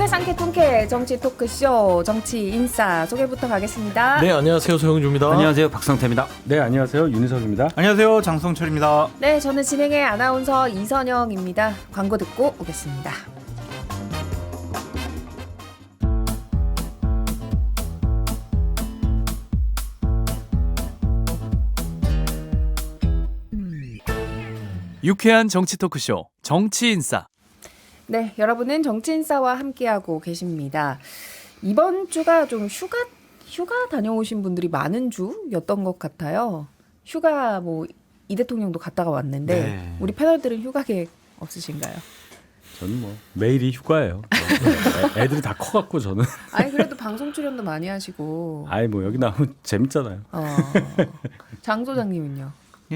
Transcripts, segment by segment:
퉁쾌 상쾌 퉁쾌 정치 토크쇼 정치 인싸 소개부터 가겠습니다. 네, 안녕하세요. 소영주입니다. 안녕하세요. 박성태입니다. 네, 안녕하세요. 윤희석입니다. 안녕하세요. 장성철입니다. 네, 저는 진행의 아나운서 이선영입니다. 광고 듣고 오겠습니다. 유쾌한 정치 토크쇼 정치인싸. 네, 여러분은 정치인싸와 함께하고 계십니다. 이번 주가 좀 휴가 다녀오신 분들이 많은 주였던 것 같아요. 휴가 뭐 이 대통령도 갔다가 왔는데 네. 우리 패널들은 휴가 계획 없으신가요? 저는 뭐 매일이 휴가예요. 애들이 다 커갖고 저는. 아니 그래도 방송 출연도 많이 하시고. 아이 뭐 여기 나오면 재밌잖아요. 장 소장님은요?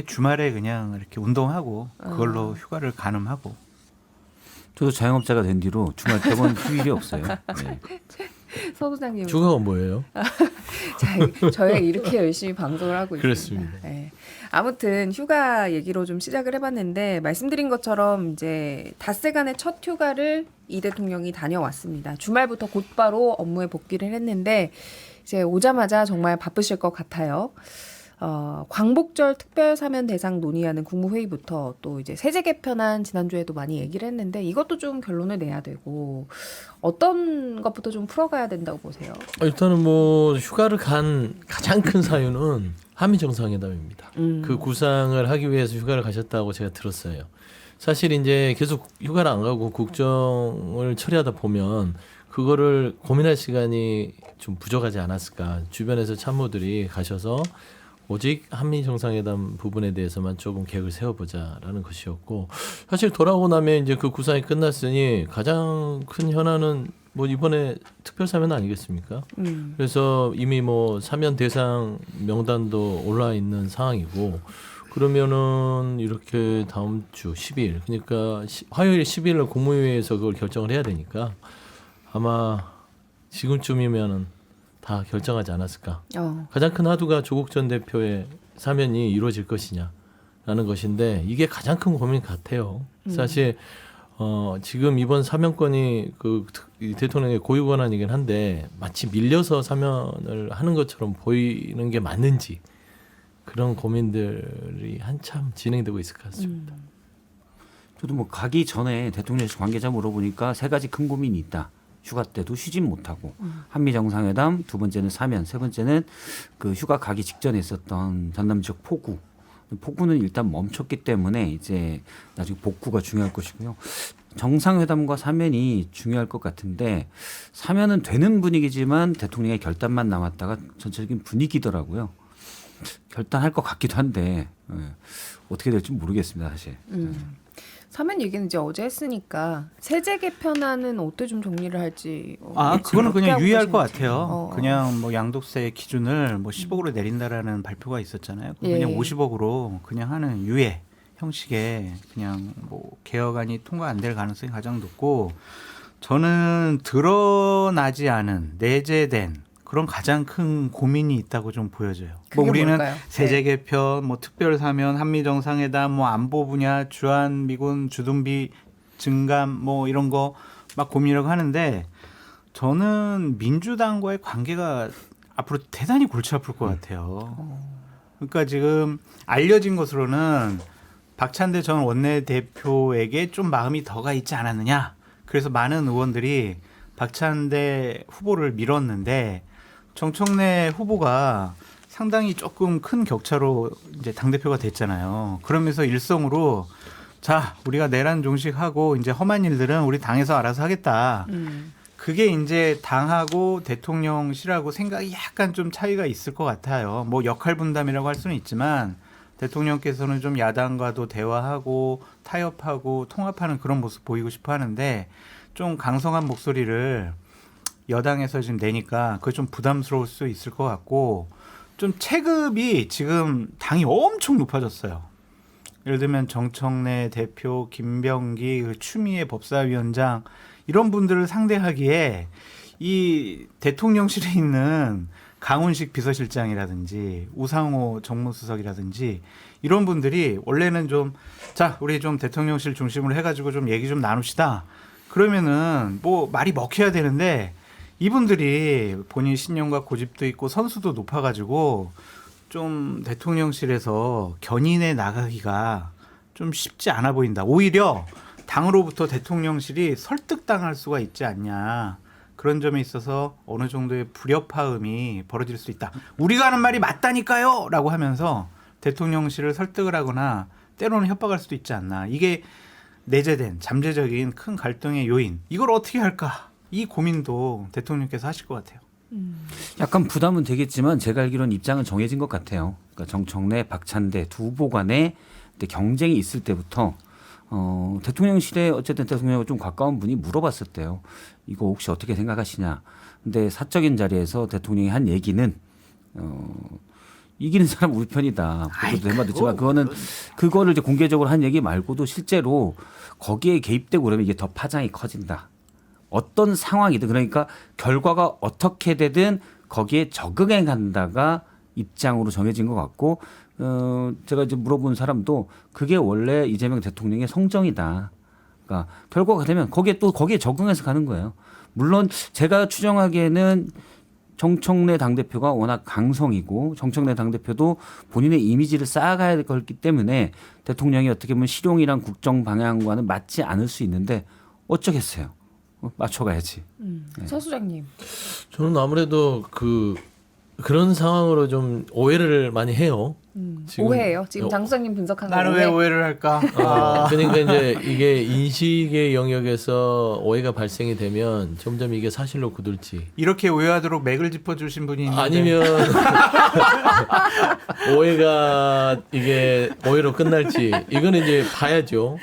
주말에 그냥 이렇게 운동하고 그걸로 휴가를 가늠하고. 저도 자영업자가 된 뒤로 주말 빼곤 휴일이 없어요. 네. 서 소장님. 휴가가 뭐예요? 자, 저희가 이렇게 열심히 방송을 하고 그렇습니다. 있습니다. 네. 아무튼 휴가 얘기로 좀 시작을 해봤는데 말씀드린 것처럼 이제 닷새간의 첫 휴가를 이 대통령이 다녀왔습니다. 주말부터 곧바로 업무에 복귀를 했는데 이제 오자마자 정말 바쁘실 것 같아요. 광복절 특별 사면 대상 논의하는 국무회의부터 또 이제 세제 개편안 지난주에도 많이 얘기를 했는데 이것도 좀 결론을 내야 되고 어떤 것부터 좀 풀어가야 된다고 보세요? 일단은 뭐 휴가를 간 가장 큰 사유는 한미 정상회담입니다. 그 구상을 하기 위해서 휴가를 가셨다고 제가 들었어요. 사실 이제 계속 휴가를 안 가고 국정을 처리하다 보면 그거를 고민할 시간이 좀 부족하지 않았을까. 주변에서 참모들이 가셔서 오직 한미 정상회담 부분에 대해서만 조금 계획을 세워보자라는 것이었고, 사실 돌아오고 나면 이제 그 구상이 끝났으니 가장 큰 현안은 뭐 이번에 특별 사면 아니겠습니까? 그래서 이미 뭐 사면 대상 명단도 올라 있는 상황이고, 그러면은 이렇게 다음 주 10일, 그러니까 화요일 10일을 국무회의에서 그걸 결정을 해야 되니까 아마 지금쯤이면은 다 결정하지 않았을까. 가장 큰 하두가 조국 전 대표의 사면이 이루어질 것이냐라는 것인데 이게 가장 큰 고민 같아요. 사실 지금 이번 사면권이 그 대통령의 고유 권한이긴 한데 마치 밀려서 사면을 하는 것처럼 보이는 게 맞는지 그런 고민들이 한참 진행되고 있을 것 같습니다. 저도 뭐 가기 전에 대통령실 관계자 물어보니까 세 가지 큰 고민이 있다. 휴가 때도 쉬진 못하고 한미 정상회담, 두 번째는 사면, 세 번째는 그 휴가 가기 직전에 있었던 전남 지역 폭우. 폭우는 일단 멈췄기 때문에 이제 나중에 복구가 중요할 것이고요. 정상회담과 사면이 중요할 것 같은데 사면은 되는 분위기지만 대통령의 결단만 남았다가 전체적인 분위기더라고요. 결단할 것 같기도 한데 어떻게 될지 모르겠습니다, 사실. 사면 얘기는 이제 어제 했으니까 세제 개편안은 어떻게 좀 정리를 할지. 그거는 그냥 유의할 것 계시는지. 같아요. 그냥 뭐 양도세 기준을 뭐 10억으로 내린다라는 발표가 있었잖아요. 예. 그냥 50억으로 그냥 하는 유예 형식의 그냥 뭐 개혁안이 통과 안 될 가능성이 가장 높고, 저는 드러나지 않은 내재된 그런 가장 큰 고민이 있다고 좀 보여져요. 뭐 우리는 뭘까요? 세제 개편, 뭐 특별 사면, 한미 정상회담, 뭐 안보 분야, 주한 미군 주둔비 증감, 뭐 이런 거 막 고민이라고 하는데 저는 민주당과의 관계가 앞으로 대단히 골치 아플 것 같아요. 그러니까 지금 알려진 것으로는 박찬대 전 원내대표에게 좀 마음이 더 가 있지 않았느냐. 그래서 많은 의원들이 박찬대 후보를 밀었는데 정청래 후보가 상당히 조금 큰 격차로 이제 당대표가 됐잖아요. 그러면서 일성으로 자, 우리가 내란 종식하고 이제 험한 일들은 우리 당에서 알아서 하겠다. 그게 이제 당하고 대통령실하고 생각이 약간 좀 차이가 있을 것 같아요. 뭐 역할 분담이라고 할 수는 있지만 대통령께서는 좀 야당과도 대화하고 타협하고 통합하는 그런 모습 보이고 싶어 하는데 좀 강성한 목소리를 여당에서 지금 내니까 그게 좀 부담스러울 수 있을 것 같고, 좀 체급이 지금 당이 엄청 높아졌어요. 예를 들면 정청래 대표, 김병기, 추미애 법사위원장 이런 분들을 상대하기에 이 대통령실에 있는 강훈식 비서실장이라든지 우상호 정무수석이라든지 이런 분들이 원래는 좀 자, 우리 좀 대통령실 중심으로 해가지고 좀 얘기 좀 나눕시다. 그러면은 뭐 말이 먹혀야 되는데 이분들이 본인 신념과 고집도 있고 선수도 높아가지고 좀 대통령실에서 견인해 나가기가 좀 쉽지 않아 보인다. 오히려 당으로부터 대통령실이 설득당할 수가 있지 않냐. 그런 점에 있어서 어느 정도의 불협화음이 벌어질 수 있다. 우리가 하는 말이 맞다니까요! 라고 하면서 대통령실을 설득을 하거나 때로는 협박할 수도 있지 않나. 이게 내재된 잠재적인 큰 갈등의 요인. 이걸 어떻게 할까? 이 고민도 대통령께서 하실 것 같아요. 약간 부담은 되겠지만 제가 알기로는 입장은 정해진 것 같아요. 그러니까 정청래, 박찬대 두 후보 간에 경쟁이 있을 때부터 대통령실에 어쨌든 대통령과 좀 가까운 분이 물어봤었대요. 이거 혹시 어떻게 생각하시냐. 근데 사적인 자리에서 대통령이 한 얘기는 이기는 사람 우리 편이다. 그것도 내 말 듣지만 그거를 이제 공개적으로 한 얘기 말고도 실제로 거기에 개입되고 그러면 이게 더 파장이 커진다. 어떤 상황이든 그러니까 결과가 어떻게 되든 거기에 적응해 간다가 입장으로 정해진 것 같고 제가 이제 물어본 사람도 그게 원래 이재명 대통령의 성정이다. 그러니까 결과가 되면 거기에 적응해서 가는 거예요. 물론 제가 추정하기에는 정청래 당대표가 워낙 강성이고 정청래 당대표도 본인의 이미지를 쌓아가야 될 거기 때문에 대통령이 어떻게 보면 실용이랑 국정 방향과는 맞지 않을 수 있는데 어쩌겠어요. 맞춰가야지. 서 수장님. 저는 아무래도 그런 상황으로 좀 오해를 많이 해요. 지금 오해예요. 지금 장 수장님 분석한 거 나는 오해. 왜 오해를 할까? 그러니까 이제 이게 인식의 영역에서 오해가 발생이 되면 점점 이게 사실로 굳을지 이렇게 오해하도록 맥을 짚어주신 분이 있는데 아니면 오해가 이게 오해로 끝날지 이거는 이제 봐야죠.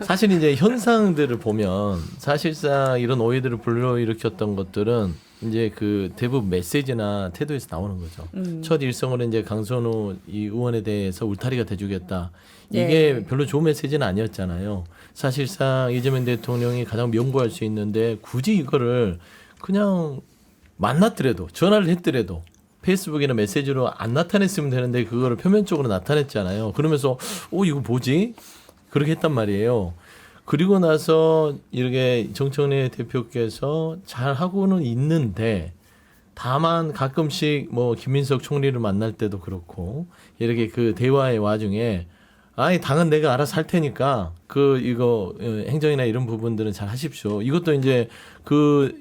사실 이제 현상들을 보면 사실상 이런 오해들을 불러일으켰던 것들은 이제 그 대부분 메시지나 태도에서 나오는 거죠. 첫 일성으로 이제 강선우 이 의원에 대해서 울타리가 돼주겠다. 이게 예. 별로 좋은 메시지는 아니었잖아요. 사실상 이재명 대통령이 가장 명부할 수 있는데 굳이 이거를 그냥 만났더라도 전화를 했더라도 페이스북이나 메시지로 안 나타냈으면 되는데 그거를 표면적으로 나타냈잖아요. 그러면서 이거 뭐지? 그렇게 했단 말이에요. 그리고 나서 이렇게 정청래 대표께서 잘 하고는 있는데 다만 가끔씩 뭐 김민석 총리를 만날 때도 그렇고 이렇게 그 대화의 와중에 당은 내가 알아서 할 테니까 이거 행정이나 이런 부분들은 잘 하십시오. 이것도 이제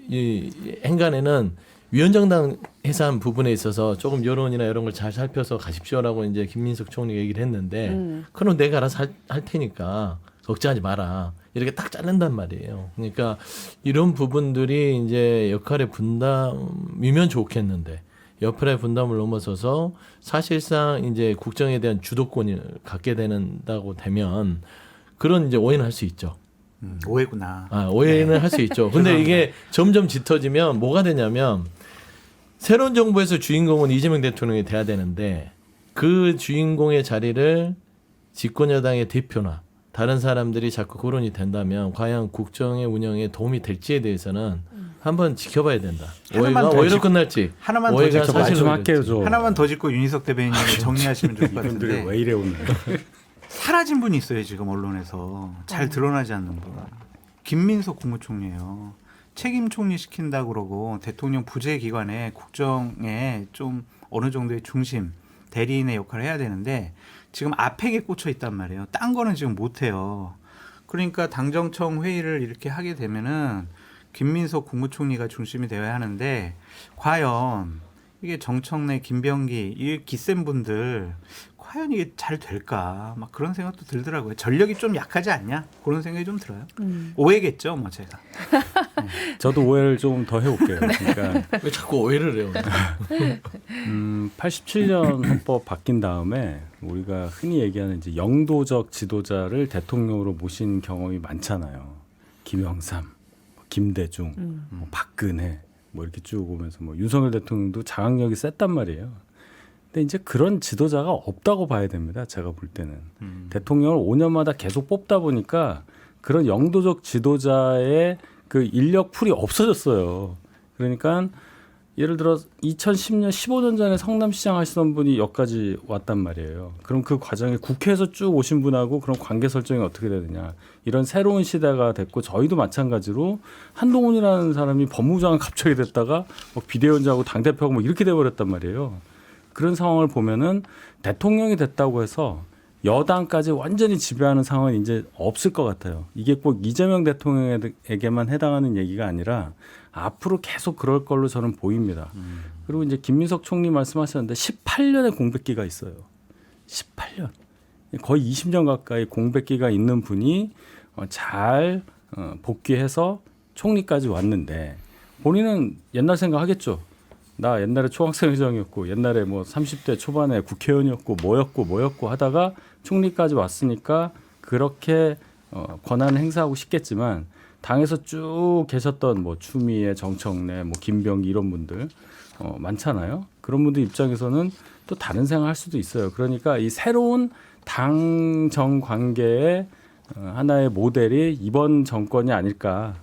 이 행간에는 위원장당 해산 부분에 있어서 조금 여론이나 이런 걸 잘 살펴서 가십시오라고 이제 김민석 총리가 얘기를 했는데 그럼 내가 알아서 할 테니까 걱정하지 마라. 이렇게 딱 자른단 말이에요. 그러니까 이런 부분들이 이제 역할의 분담이면 좋겠는데 역할의 분담을 넘어서서 사실상 이제 국정에 대한 주도권을 갖게 된다고 되면 그런 이제 오해는 할 수 있죠. 오해구나. 오해는 할 수 있죠. 근데 이게 점점 짙어지면 뭐가 되냐면 새로운 정부에서 주인공은 이재명 대통령이 돼야 되는데 그 주인공의 자리를 집권여당의 대표나 다른 사람들이 자꾸 거론이 된다면 과연 국정의 운영에 도움이 될지에 대해서는 한번 지켜봐야 된다. 오해가 오해로 끝날지. 하나만 더 오해가 짚고 사실로 좀 할게요. 될지. 저 하나만 더 짚고 윤희석 대변인이 정리하시면 좋을 것 이분들 같은데 왜 이래 오늘. 사라진 분이 있어요 지금 언론에서 잘 드러나지 않는 분. 김민석 국무총리예요. 책임 총리 시킨다고 그러고 대통령 부재 기관에 국정에 좀 어느 정도의 중심 대리인의 역할을 해야 되는데 지금 앞에게 꽂혀 있단 말이에요. 딴 거는 지금 못 해요. 그러니까 당정청 회의를 이렇게 하게 되면은 김민석 국무총리가 중심이 되어야 하는데 과연 이게 정청래, 김병기 이 기센 분들 과연 이게 잘 될까? 막 그런 생각도 들더라고요. 전력이 좀 약하지 않냐? 그런 생각이 좀 들어요. 오해겠죠, 뭐 제가. 저도 오해를 좀 더 해볼게요. 그러니까 왜 자꾸 오해를 해요? 87년 헌법 바뀐 다음에 우리가 흔히 얘기하는 이제 영도적 지도자를 대통령으로 모신 경험이 많잖아요. 김영삼, 김대중, 뭐 박근혜 뭐 이렇게 쭉 오면서 뭐 윤석열 대통령도 장악력이 셌단 말이에요. 근데 이제 그런 지도자가 없다고 봐야 됩니다. 제가 볼 때는 대통령을 5년마다 계속 뽑다 보니까 그런 영도적 지도자의 그 인력 풀이 없어졌어요. 그러니까 예를 들어 2010년 15년 전에 성남시장 하시던 분이 여기까지 왔단 말이에요. 그럼 그 과정에 국회에서 쭉 오신 분하고 그럼 관계 설정이 어떻게 되느냐. 이런 새로운 시대가 됐고 저희도 마찬가지로 한동훈이라는 사람이 법무부 장관 갑자기 됐다가 뭐 비대위원장하고 당대표하고 뭐 이렇게 돼버렸단 말이에요. 그런 상황을 보면은 대통령이 됐다고 해서 여당까지 완전히 지배하는 상황은 이제 없을 것 같아요. 이게 꼭 이재명 대통령에게만 해당하는 얘기가 아니라 앞으로 계속 그럴 걸로 저는 보입니다. 그리고 이제 김민석 총리 말씀하셨는데 18년의 공백기가 있어요. 18년. 거의 20년 가까이 공백기가 있는 분이 잘 복귀해서 총리까지 왔는데 본인은 옛날 생각하겠죠. 나 옛날에 초학생회장이었고 옛날에 뭐 30대 초반에 국회의원이었고 뭐였고 하다가 총리까지 왔으니까 그렇게 권한을 행사하고 싶겠지만 당에서 쭉 계셨던 뭐 추미애, 정청래, 뭐 김병기 이런 분들 많잖아요. 그런 분들 입장에서는 또 다른 생각할 수도 있어요. 그러니까 이 새로운 당정 관계의 하나의 모델이 이번 정권이 아닐까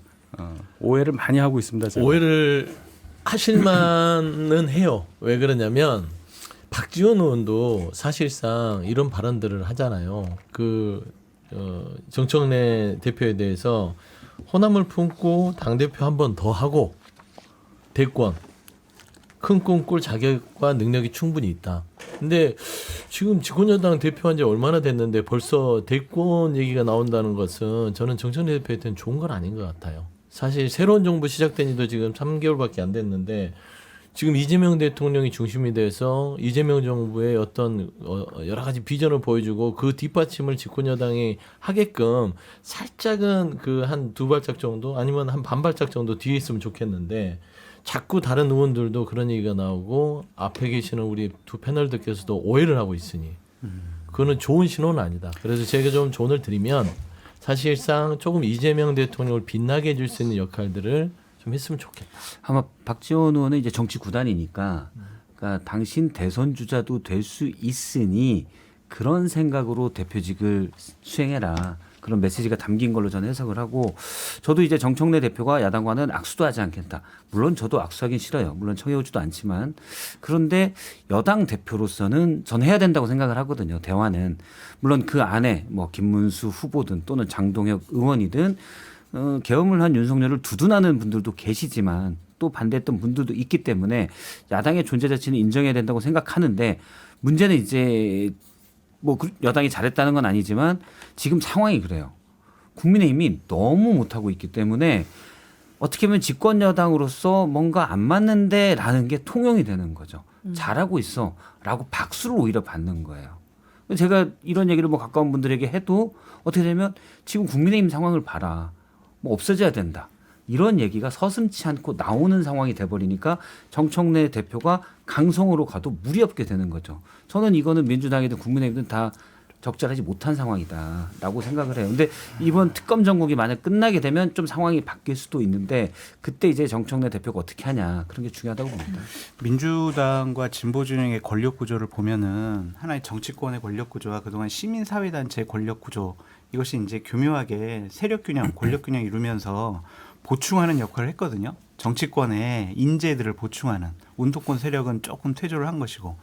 오해를 많이 하고 있습니다. 제가. 오해를 하실 만은 해요. 왜 그러냐면 박지원 의원도 사실상 이런 발언들을 하잖아요. 정청래 대표에 대해서 호남을 품고 당대표 한 번 더 하고 대권 큰 꿈 꿀 자격과 능력이 충분히 있다. 근데 지금 집권여당 대표한 지 얼마나 됐는데 벌써 대권 얘기가 나온다는 것은 저는 정청래 대표한테는 좋은 건 아닌 것 같아요. 사실 새로운 정부 시작된 지도 지금 3개월밖에 안 됐는데 지금 이재명 대통령이 중심이 돼서 이재명 정부의 어떤 여러 가지 비전을 보여주고 그 뒷받침을 집권여당이 하게끔 살짝은 그 한 두 발짝 정도 아니면 한 반 발짝 정도 뒤에 있으면 좋겠는데 자꾸 다른 의원들도 그런 얘기가 나오고 앞에 계시는 우리 두 패널들께서도 오해를 하고 있으니 그거는 좋은 신호는 아니다. 그래서 제가 좀 조언을 드리면 사실상 조금 이재명 대통령을 빛나게 해줄 수 있는 역할들을 좀 했으면 좋겠다. 아마 박지원 의원은 이제 정치 구단이니까 그러니까 당신 대선 주자도 될 수 있으니 그런 생각으로 대표직을 수행해라. 그런 메시지가 담긴 걸로 저는 해석을 하고 저도 이제 정청래 대표가 야당과는 악수도 하지 않겠다. 물론 저도 악수하긴 싫어요. 물론 청해오지도 않지만 그런데 여당 대표로서는 저는 해야 된다고 생각을 하거든요. 대화는. 물론 그 안에 뭐 김문수 후보든 또는 장동혁 의원이든 계엄을 한 윤석열을 두둔하는 분들도 계시지만 또 반대했던 분들도 있기 때문에 야당의 존재 자체는 인정해야 된다고 생각하는데 문제는 이제 뭐 여당이 잘했다는 건 아니지만 지금 상황이 그래요. 국민의힘이 너무 못하고 있기 때문에 어떻게 보면 집권 여당으로서 뭔가 안 맞는데라는 게 통용이 되는 거죠. 잘하고 있어라고 박수를 오히려 받는 거예요. 제가 이런 얘기를 뭐 가까운 분들에게 해도 어떻게 되면 지금 국민의힘 상황을 봐라. 뭐 없어져야 된다. 이런 얘기가 서슴지 않고 나오는 상황이 돼버리니까 정청래 대표가 강성으로 가도 무리 없게 되는 거죠. 저는 이거는 민주당이든 국민의힘이든 다 적절하지 못한 상황이다라고 생각을 해요. 근데 이번 특검 전국이 만약 끝나게 되면 좀 상황이 바뀔 수도 있는데 그때 이제 정청래 대표가 어떻게 하냐 그런 게 중요하다고 봅니다. 민주당과 진보진영의 권력 구조를 보면은 하나의 정치권의 권력 구조와 그동안 시민사회단체의 권력 구조 이것이 이제 교묘하게 세력 균형, 권력 균형 이루면서 보충하는 역할을 했거든요. 정치권의 인재들을 보충하는 운동권 세력은 조금 퇴조를 한 것이고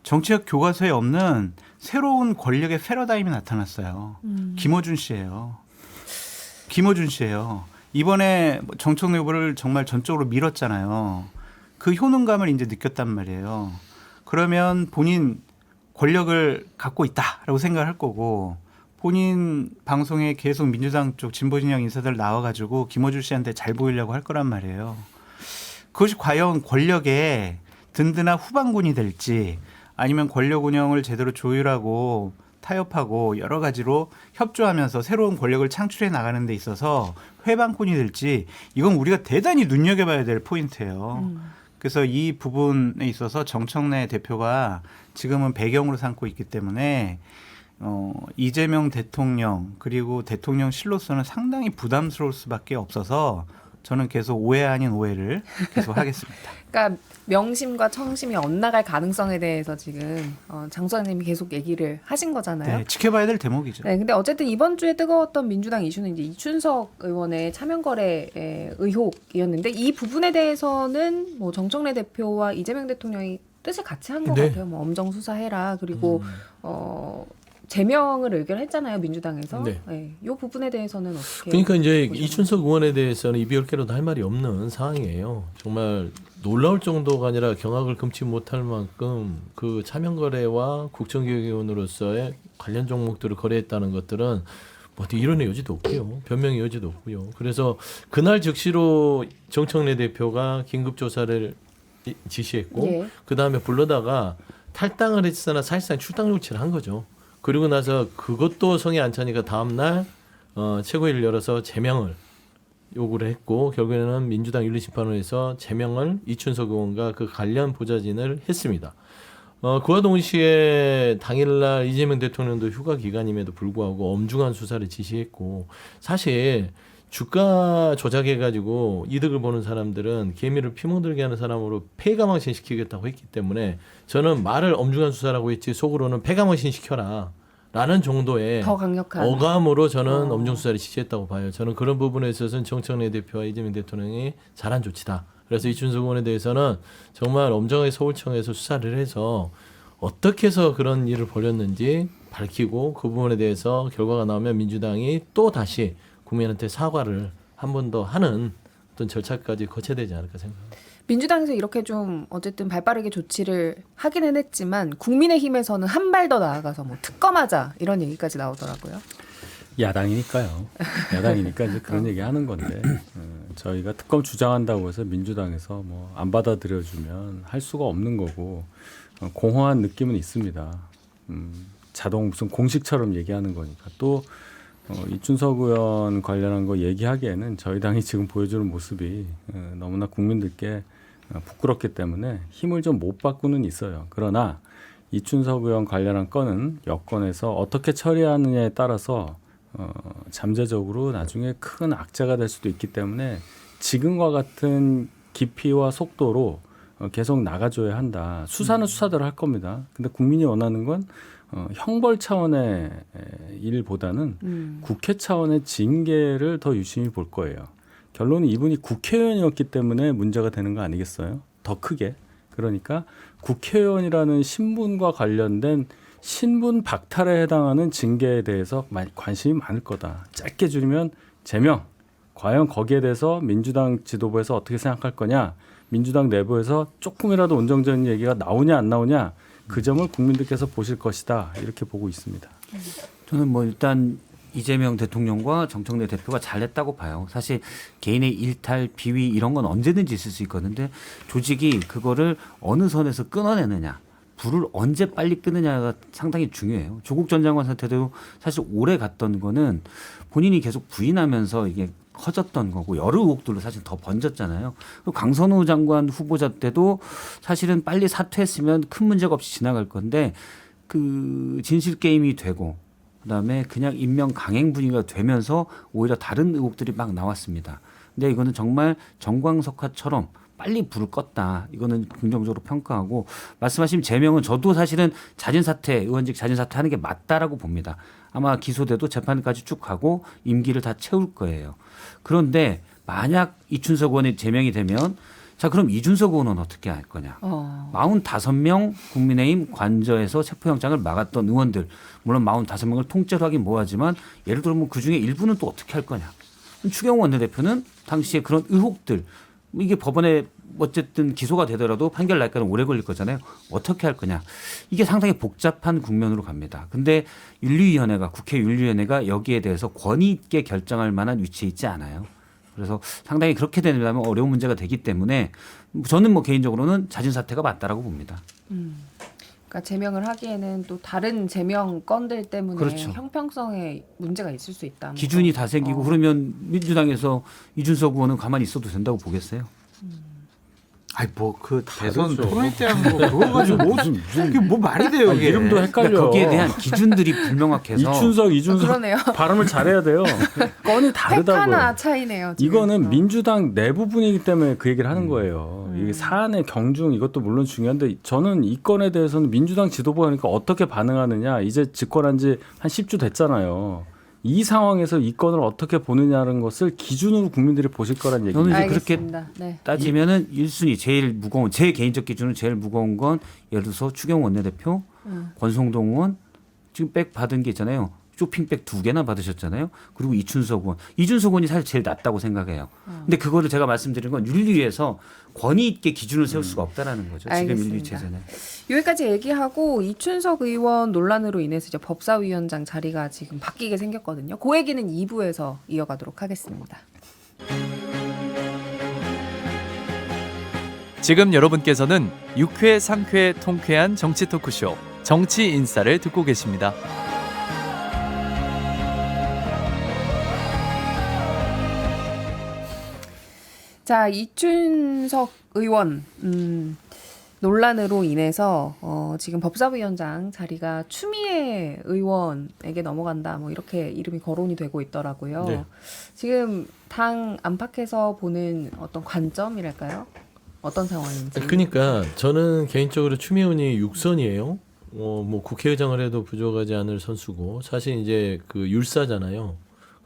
정치학 교과서에 없는 새로운 권력의 패러다임이 나타났어요. 김어준 씨예요. 김어준 씨예요. 이번에 정청래 후보를 정말 전적으로 밀었잖아요. 그 효능감을 이제 느꼈단 말이에요. 그러면 본인 권력을 갖고 있다라고 생각을 할 거고 본인 방송에 계속 민주당 쪽 진보진영 인사들 나와가지고 김어준 씨한테 잘 보이려고 할 거란 말이에요. 그것이 과연 권력의 든든한 후방군이 될지 아니면 권력 운영을 제대로 조율하고 타협하고 여러 가지로 협조하면서 새로운 권력을 창출해 나가는 데 있어서 회방꾼이 될지 이건 우리가 대단히 눈여겨봐야 될 포인트예요. 그래서 이 부분에 있어서 정청래 대표가 지금은 배경으로 삼고 있기 때문에 이재명 대통령 그리고 대통령실로서는 상당히 부담스러울 수밖에 없어서 저는 계속 오해 아닌 오해를 계속 하겠습니다. 그러니까 명심과 청심이 엇나갈 가능성에 대해서 지금 장 소장님이 계속 얘기를 하신 거잖아요. 네, 지켜봐야 될 대목이죠. 네, 근데 어쨌든 이번 주에 뜨거웠던 민주당 이슈는 이제 이춘석 의원의 차명거래 의혹이었는데 이 부분에 대해서는 뭐 정청래 대표와 이재명 대통령이 뜻을 같이 한 것 네. 같아요. 뭐 엄정 수사해라. 그리고 제명을 의결했잖아요, 민주당에서. 네. 네, 이 부분에 대해서는 어떻게? 그러니까 이제 보시나요? 이춘석 의원에 대해서는 입이 10개로도 할 말이 없는 상황이에요. 정말 놀라울 정도가 아니라 경악을 금치 못할 만큼 그 차명거래와 국정기획위원으로서의 관련 종목들을 거래했다는 것들은 뭐 어디 이론의 여지도 없고요. 변명의 여지도 없고요. 그래서 그날 즉시로 정청래 대표가 긴급조사를 지시했고 예. 그다음에 불러다가 탈당을 했으나 사실상 출당 조치를 한 거죠. 그리고 나서 그것도 성에 안 차니까 다음날 최고위를 열어서 제명을 요구를 했고 결국에는 민주당 윤리심판원에서 제명을 이춘석 의원과 그 관련 보좌진을 했습니다. 그와 동시에 당일날 이재명 대통령도 휴가 기간임에도 불구하고 엄중한 수사를 지시했고 사실 주가 조작해가지고 이득을 보는 사람들은 개미를 피멍들게 하는 사람으로 폐가망신 시키겠다고 했기 때문에 저는 말을 엄중한 수사라고 했지 속으로는 폐가망신 시켜라 라는 정도의 더 강력한 어감으로 저는 엄중 수사를 지시했다고 봐요. 저는 그런 부분에 있어서는 정청래 대표와 이재명 대통령이 잘한 조치다. 그래서 이춘석 의원에 대해서는 정말 엄정하게 서울청에서 수사를 해서 어떻게 해서 그런 일을 벌였는지 밝히고 그 부분에 대해서 결과가 나오면 민주당이 또 다시 국민한테 사과를 한 번 더 하는 어떤 절차까지 거쳐야 되지 않을까 생각합니다. 민주당에서 이렇게 좀 어쨌든 발빠르게 조치를 하기는 했지만 국민의힘에서는 한 발 더 나아가서 뭐 특검하자 이런 얘기까지 나오더라고요. 야당이니까요. 야당이니까 이제 그런 얘기 하는 건데 저희가 특검 주장한다고 해서 민주당에서 뭐 안 받아들여주면 할 수가 없는 거고 공허한 느낌은 있습니다. 자동 무슨 공식처럼 얘기하는 거니까 또 이춘석 의원 관련한 거 얘기하기에는 저희 당이 지금 보여주는 모습이 너무나 국민들께 부끄럽기 때문에 힘을 좀 못 받고는 있어요. 그러나 이춘석 의원 관련한 건은 여권에서 어떻게 처리하느냐에 따라서 잠재적으로 나중에 큰 악재가 될 수도 있기 때문에 지금과 같은 깊이와 속도로 계속 나가줘야 한다. 수사는 수사대로 할 겁니다. 근데 국민이 원하는 건 형벌 차원의 일보다는 국회 차원의 징계를 더 유심히 볼 거예요. 결론은 이분이 국회의원이었기 때문에 문제가 되는 거 아니겠어요? 더 크게. 그러니까 국회의원이라는 신분과 관련된 신분 박탈에 해당하는 징계에 대해서 관심이 많을 거다. 짧게 줄이면 제명. 과연 거기에 대해서 민주당 지도부에서 어떻게 생각할 거냐. 민주당 내부에서 조금이라도 온정적인 얘기가 나오냐 안 나오냐. 그 점을 국민들께서 보실 것이다. 이렇게 보고 있습니다. 저는 뭐 일단 이재명 대통령과 정청래 대표가 잘했다고 봐요. 사실 개인의 일탈, 비위 이런 건 언제든지 있을 수 있거든요. 조직이 그거를 어느 선에서 끊어내느냐. 불을 언제 빨리 끄느냐가 상당히 중요해요. 조국 전 장관 사태도 사실 오래 갔던 거는 본인이 계속 부인하면서 이게 커졌던 거고 여러 의혹들로 사실 더 번졌잖아요. 강선우 장관 후보자 때도 사실은 빨리 사퇴했으면 큰 문제가 없이 지나갈 건데 그 진실 게임이 되고 그다음에 그냥 임명 강행 분위기가 되면서 오히려 다른 의혹들이 막 나왔습니다. 근데 이거는 정말 정광석화처럼 빨리 불을 껐다. 이거는 긍정적으로 평가하고 말씀하신 제명은 저도 사실은 자진사퇴, 의원직 자진사퇴하는 게 맞다라고 봅니다. 아마 기소돼도 재판까지 쭉 가고 임기를 다 채울 거예요. 그런데 만약 이춘석 의원이 제명이 되면 자 그럼 이준석 의원은 어떻게 할 거냐. 45명 국민의힘 관저에서 체포영장을 막았던 의원들 물론 45명을 통째로 하긴 뭐하지만 예를 들어 뭐 그중에 일부는 또 어떻게 할 거냐. 추경호 원내대표는 당시에 그런 의혹들 이게 법원에 어쨌든 기소가 되더라도 판결 날까지는 오래 걸릴 거잖아요. 어떻게 할 거냐. 이게 상당히 복잡한 국면으로 갑니다. 근데 윤리위원회가 국회 윤리위원회가 여기에 대해서 권위 있게 결정할 만한 위치에 있지 않아요. 그래서 상당히 그렇게 된다면 어려운 문제가 되기 때문에 저는 뭐 개인적으로는 자진사퇴가 맞다라고 봅니다. 그러니까 제명을 하기에는 또 다른 제명 건들 때문에 그렇죠. 형평성에 문제가 있을 수 있다. 기준이 다 생기고 그러면 민주당에서 이준석 의원은 가만히 있어도 된다고 보겠어요? 아니 뭐 그 대선 다르죠. 토론 때한 거 그거 가지고 이게 뭐 말이 돼요 이게. 이름도 헷갈려. 그러니까 거기에 대한 기준들이 불명확해서 이준석 그러네요. 발음을 잘해야 돼요. 건이 팩 다르다고요. 하나 차이네요. 지금. 이거는 민주당 내부 분위기 때문에 그 얘기를 하는 거예요. 이게 사안의 경중 이것도 물론 중요한데 저는 이 건에 대해서는 민주당 지도부가 그러니까 어떻게 반응하느냐 이제 집권한 지 한 10주 됐잖아요. 이 상황에서 이 건을 어떻게 보느냐는 것을 기준으로 국민들이 보실 거란 얘기예요. 저는 이제 그렇게 알겠습니다. 네. 따지면은 1순위 제일 무거운 제 개인적 기준은 제일 무거운 건 예를 들어서 추경호 원내대표, 권성동 의원 지금 백 받은 게 있잖아요. 쇼핑백 2개나 받으셨잖아요. 그리고 이춘석 의원. 이준석 의원이 사실 제일 낫다고 생각해요. 근데 그거를 제가 말씀드린 건 윤리위에서 권위 있게 기준을 세울 수가 없다라는 거죠. 지금 알겠습니다. 윤리 체제는. 여기까지 얘기하고 이춘석 의원 논란으로 인해서 이제 법사위원장 자리가 지금 바뀌게 생겼거든요. 그 얘기는 2부에서 이어가도록 하겠습니다. 지금 여러분께서는 6회, 3회 통쾌한 정치 토크쇼 정치 인사를 듣고 계십니다. 자, 이춘석 의원 논란으로 인해서 지금 법사위원장 자리가 추미애 의원에게 넘어간다. 뭐 이렇게 이름이 거론이 되고 있더라고요. 네. 지금 당 안팎에서 보는 어떤 관점이랄까요? 어떤 상황인지. 그러니까 저는 개인적으로 추미애 의원이 6선이에요. 뭐 국회의장을 해도 부족하지 않을 선수고 사실 이제 그 율사잖아요.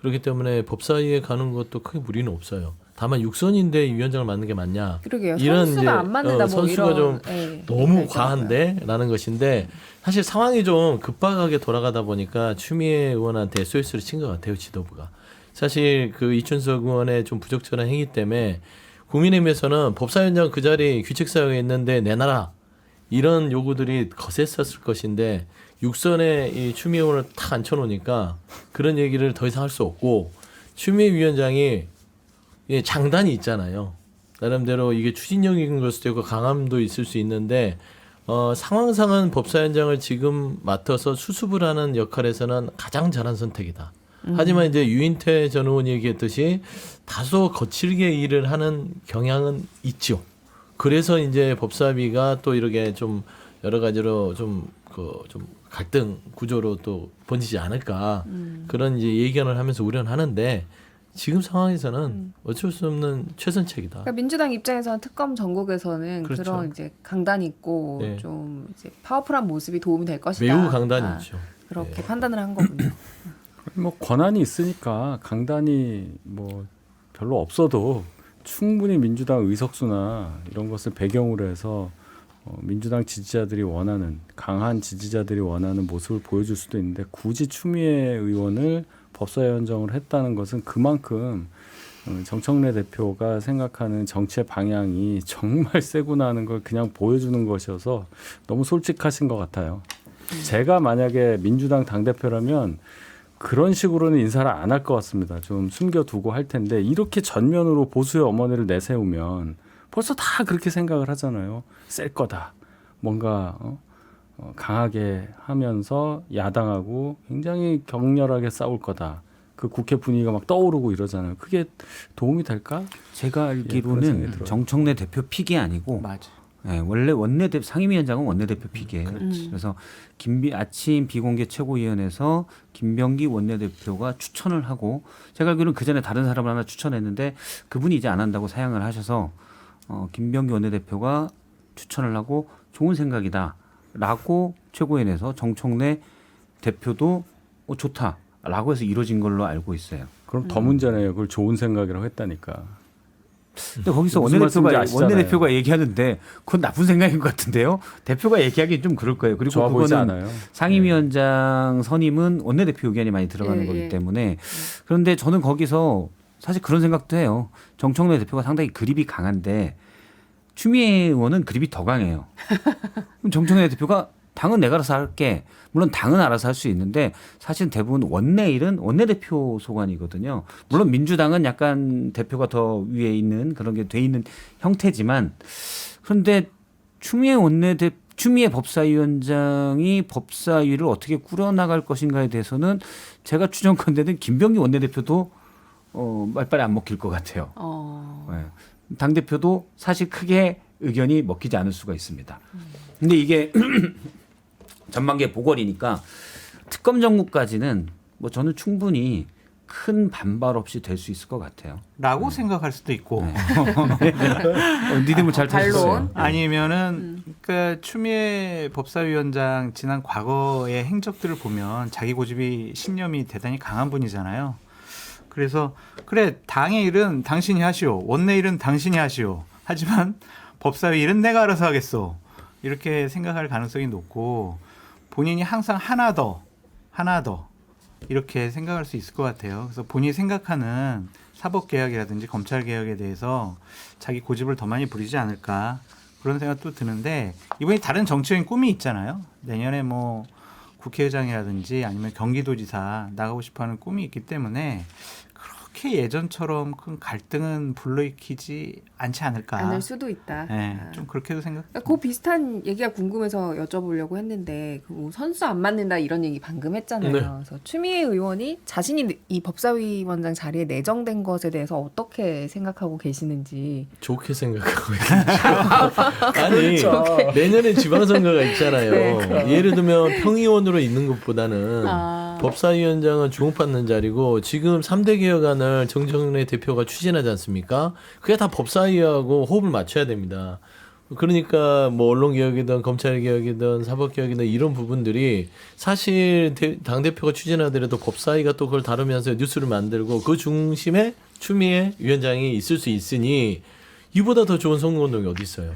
그렇기 때문에 법사위에 가는 것도 크게 무리는 없어요. 다만 6선인데 위원장을 맡는 게 맞냐? 그러게요. 이런 선수가 이제, 안 맞는다. 뭐 선수가 이런, 좀 예, 너무 얘기가 과한데라는 것인데 사실 상황이 좀 급박하게 돌아가다 보니까 추미애 의원한테 SOS를 친 것 같아요 지도부가. 사실 그 이춘석 의원의 좀 부적절한 행위 때문에 국민의힘에서는 법사위원장 그 자리 규칙사유에 있는데 내놔라 이런 요구들이 거셌었을 것인데 6선에 이 추미애 의원을 탁 앉혀놓으니까 그런 얘기를 더 이상 할 수 없고 추미애 위원장이 장단이 있잖아요. 나름대로 이게 추진력인 걸 수도 있고 강함도 있을 수 있는데 상황상은 법사위원장을 지금 맡아서 수습을 하는 역할에서는 가장 잘한 선택이다. 하지만 이제 유인태 전 의원이 얘기했듯이 다소 거칠게 일을 하는 경향은 있죠. 그래서 이제 법사위가 또 이렇게 좀 여러 가지로 좀 갈등 구조로 또 번지지 않을까 그런 이제 예견을 하면서 우려는 하는데 지금 상황에서는 어쩔 수 없는 최선책이다. 그러니까 민주당 입장에서는 특검 전국에서는 그렇죠. 그런 이제 강단이 있고 네. 좀 이제 파워풀한 모습이 도움이 될 것이다. 매우 강단이 있죠. 그렇게 네. 판단을 한 거군요. 뭐 권한이 있으니까 강단이 뭐 별로 없어도 충분히 민주당 의석수나 이런 것을 배경으로 해서 민주당 지지자들이 원하는 강한 지지자들이 원하는 모습을 보여줄 수도 있는데 굳이 추미애 의원을 법사위원장을 했다는 것은 그만큼 정청래 대표가 생각하는 정치의 방향이 정말 세구나 하는 걸 그냥 보여주는 것이어서 너무 솔직하신 것 같아요. 제가 만약에 민주당 당대표라면 그런 식으로는 인사를 안 할 것 같습니다. 좀 숨겨두고 할 텐데 이렇게 전면으로 보수의 어머니를 내세우면 벌써 다 그렇게 생각을 하잖아요. 셀 거다. 뭔가 강하게 하면서 야당하고 굉장히 격렬하게 싸울 거다. 그 국회 분위기가 막 떠오르고 이러잖아요. 그게 도움이 될까? 제가 그런 생각이 알기로는 들어요. 정청래 대표 픽이 아니고 맞아. 네, 원래 원내대표 상임위원장은 원내대표 픽이에요. 그래서 아침 비공개 최고위원회에서 김병기 원내대표가 추천을 하고 제가 알기로는 그 전에 다른 사람을 하나 추천했는데 그분이 이제 안 한다고 사양을 하셔서 김병기 원내대표가 추천을 하고 좋은 생각이다라고 최고위원회에서 정청래 대표도 좋다라고 해서 이루어진 걸로 알고 있어요. 그럼 더 문제네요. 그걸 좋은 생각이라고 했다니까. 근데 거기서 무슨 말씀인지 아시잖아요. 원내대표가 얘기하는데 그건 나쁜 생각인 것 같은데요. 대표가 얘기하기는 좀 그럴 거예요. 그리고 좋아 보이지 그거는 않아요. 상임위원장 선임은 원내대표 의견이 많이 들어가는 예, 거기 예. 때문에 그런데 저는 거기서 사실 그런 생각도 해요. 정청래 대표가 상당히 그립이 강한데 추미애 의원은 그립이 더 강해요. 그럼 정청래 대표가 당은 내가 알아서 할게. 물론 당은 알아서 할 수 있는데 사실 대부분 원내일은 원내대표 소관이거든요. 물론 민주당은 약간 대표가 더 위에 있는 그런 게 돼 있는 형태지만 그런데 추미애 법사위원장이 법사위를 어떻게 꾸려나갈 것인가에 대해서는 제가 추정컨대는 김병기 원내대표도 말빨이 안 먹힐 것 같아요. 네. 당대표도 사실 크게 의견이 먹히지 않을 수가 있습니다. 근데 이게 전반기에 보궐이니까 특검 정국까지는 뭐 저는 충분히 큰 반발 없이 될 수 있을 것 같아요. 라고 생각할 수도 있고 니들은 잘 들었어요. 반론. 아니면은 그러니까 추미애 법사위원장 지난 과거의 행적들을 보면 자기 고집이 신념이 대단히 강한 분이잖아요. 그래서 그래 당의 일은 당신이 하시오, 원내 일은 당신이 하시오. 하지만 법사위 일은 내가 알아서 하겠소. 이렇게 생각할 가능성이 높고 본인이 항상 하나 더 이렇게 생각할 수 있을 것 같아요. 그래서 본인이 생각하는 사법개혁이라든지 검찰개혁에 대해서 자기 고집을 더 많이 부리지 않을까 그런 생각도 드는데 이번에 다른 정치적인 꿈이 있잖아요. 내년에 뭐 국회의장이라든지 아니면 경기도지사 나가고 싶어하는 꿈이 있기 때문에 그렇게 예전처럼 큰 갈등은 불러일으키지 않지 않을까. 않을 수도 있다. 네, 좀 그렇게도 생각. 그 비슷한 얘기가 궁금해서 여쭤보려고 했는데 그 선수 안 맞는다 이런 얘기 방금 했잖아요. 네. 그래서 추미애 의원이 자신이 이 법사위원장 자리에 내정된 것에 대해서 어떻게 생각하고 계시는지. 좋게 생각하고 있죠. 아니 내년에 지방선거가 있잖아요. 네. 예를 들면 평의원으로 있는 것보다는 아. 법사위원장은 주목받는 자리고 지금 3대 개혁안을 정청래 대표가 추진하지 않습니까? 그게 다 법사위하고 호흡을 맞춰야 됩니다. 그러니까 뭐 언론개혁이든 검찰개혁이든 사법개혁이든 이런 부분들이 사실 당대표가 추진하더라도 법사위가 또 그걸 다루면서 뉴스를 만들고 그 중심에 추미애 위원장이 있을 수 있으니 이보다 더 좋은 선거운동이 어디 있어요.